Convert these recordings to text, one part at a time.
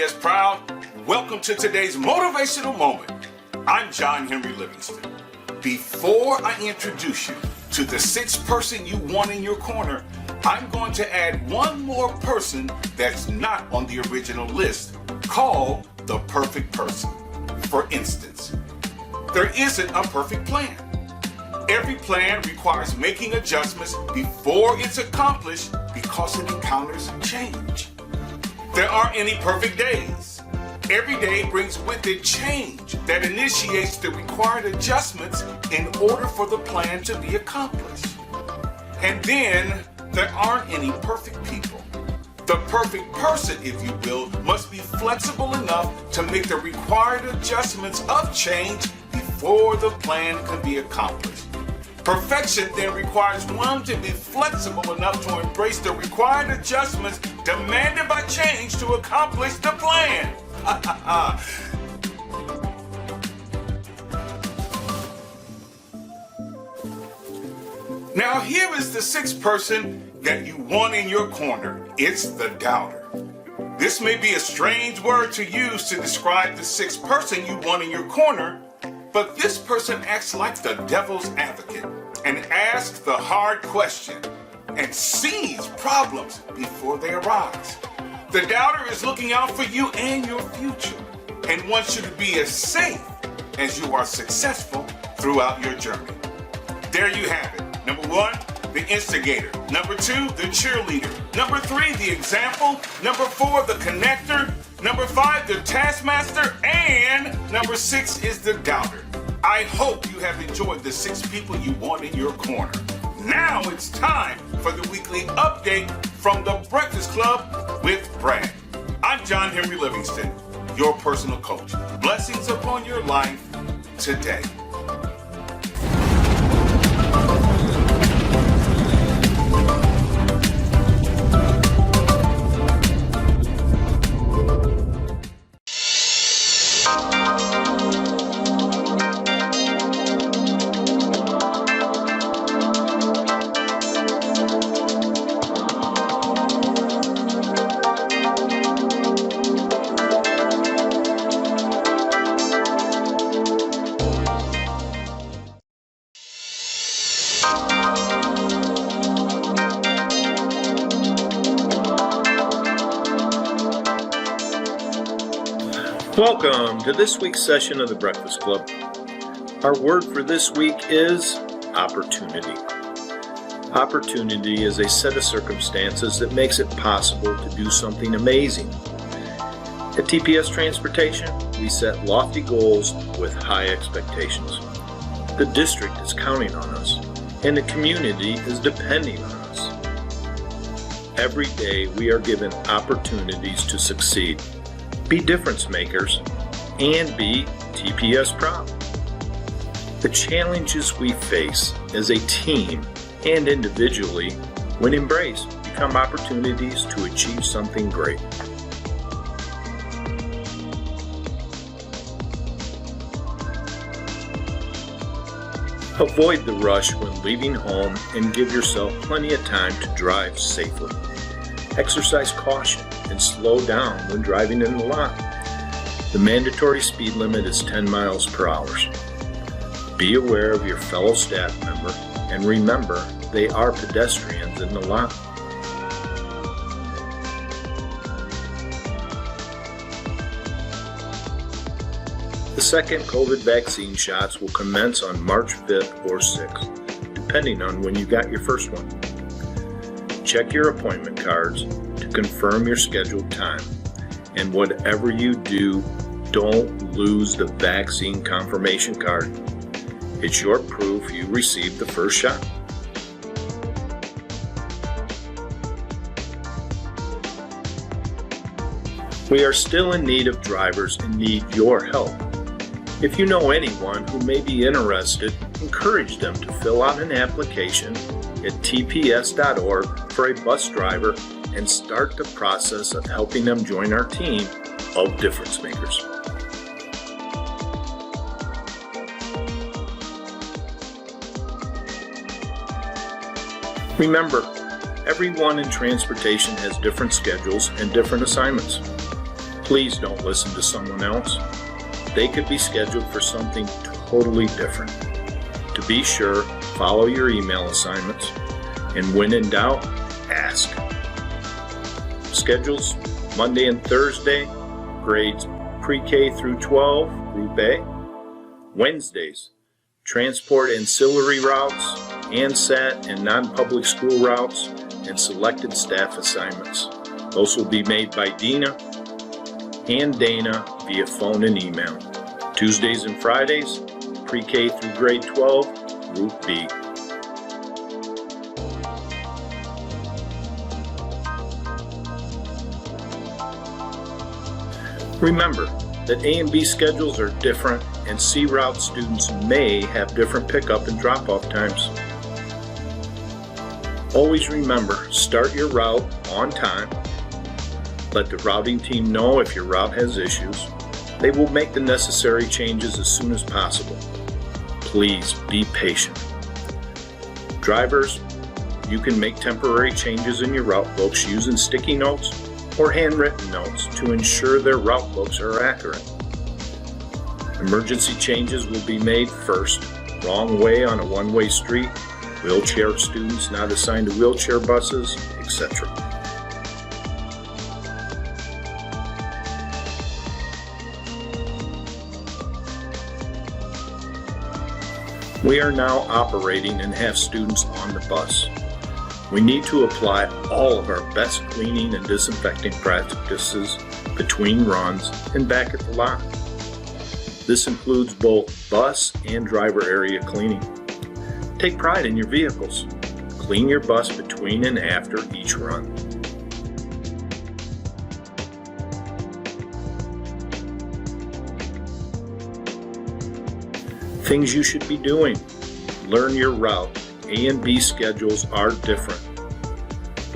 TPS Proud. Welcome to today's motivational moment. I'm John Henry Livingston. Before I introduce you to the sixth person you want in your corner, I'm going to add one more person that's not on the original list, called the perfect person. For instance, there isn't a perfect plan. Every plan requires making adjustments before it's accomplished because it encounters change. There aren't any perfect days. Every day brings with it change that initiates the required adjustments in order for the plan to be accomplished. And then there aren't any perfect people. The perfect person, if you will, must be flexible enough to make the required adjustments of change before the plan can be accomplished. Perfection then requires one to be flexible enough to embrace the required adjustments demanded by change to accomplish the plan. Now here is the sixth person that you want in your corner. It's the doubter. This may be a strange word to use to describe the sixth person you want in your corner, but this person acts like the devil's advocate and asks the hard question and sees problems before they arise. The doubter is looking out for you and your future and wants you to be as safe as you are successful throughout your journey. There you have it. Number one, the instigator. Number two, the cheerleader. Number three, the example. Number four, the connector. Number five, the taskmaster. And number six is the doubter. I hope you have enjoyed the six people you want in your corner. Now it's time for the weekly update from the Breakfast Club with Brad. I'm John Henry Livingston, your personal coach. Blessings upon your life today. Welcome to this week's session of the Breakfast Club. Our word for this week is opportunity. Opportunity is a set of circumstances that makes it possible to do something amazing. At TPS Transportation, we set lofty goals with high expectations. The district is counting on us, and the community is depending on us. Every day we are given opportunities to succeed. Be difference makers, and be TPS proud. The challenges we face as a team and individually, when embraced, become opportunities to achieve something great. Avoid the rush when leaving home and give yourself plenty of time to drive safely. Exercise caution and slow down when driving in the lot. The mandatory speed limit is 10 miles per hour. Be aware of your fellow staff member and remember they are pedestrians in the lot. The second COVID vaccine shots will commence on March 5th or 6th, depending on when you got your first one. Check your appointment cards to confirm your scheduled time. And whatever you do, don't lose the vaccine confirmation card. It's your proof you received the first shot. We are still in need of drivers and need your help. If you know anyone who may be interested, encourage them to fill out an application at tps.org for a bus driver and start the process of helping them join our team of difference makers. Remember, everyone in transportation has different schedules and different assignments. Please don't listen to someone else. They could be scheduled for something totally different. To be sure, follow your email assignments, and when in doubt, ask. Schedules Monday and Thursday, grades pre-K through 12, Group A. Wednesdays, transport ancillary routes, ANSAT and non-public school routes, and selected staff assignments. Those will be made by Dina and Dana via phone and email. Tuesdays and Fridays, pre-K through grade 12, Group B. Remember that A and B schedules are different, and C route students may have different pickup and drop-off times. Always remember, start your route on time. Let the routing team know if your route has issues. They will make the necessary changes as soon as possible. Please be patient. Drivers, you can make temporary changes in your route books using sticky notes or handwritten notes to ensure their route books are accurate. Emergency changes will be made first. Wrong way on a one-way street, wheelchair students not assigned to wheelchair buses, etc. We are now operating and have students on the bus. We need to apply all of our best cleaning and disinfecting practices between runs and back at the lot. This includes both bus and driver area cleaning. Take pride in your vehicles. Clean your bus between and after each run. Things you should be doing. Learn your route. A and B schedules are different.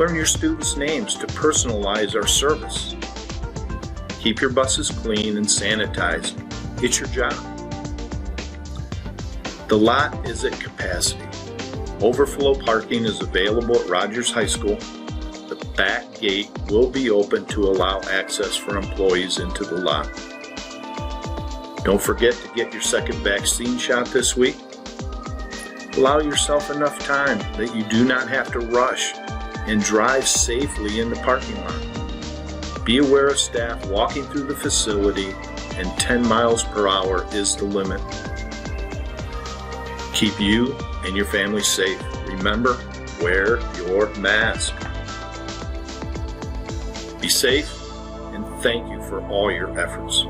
Learn your students' names to personalize our service. Keep your buses clean and sanitized. It's your job. The lot is at capacity. Overflow parking is available at Rogers High School. The back gate will be open to allow access for employees into the lot. Don't forget to get your second vaccine shot this week. Allow yourself enough time that you do not have to rush, and drive safely in the parking lot. Be aware of staff walking through the facility, and 10 miles per hour is the limit. Keep you and your family safe. Remember, wear your mask. Be safe, and thank you for all your efforts.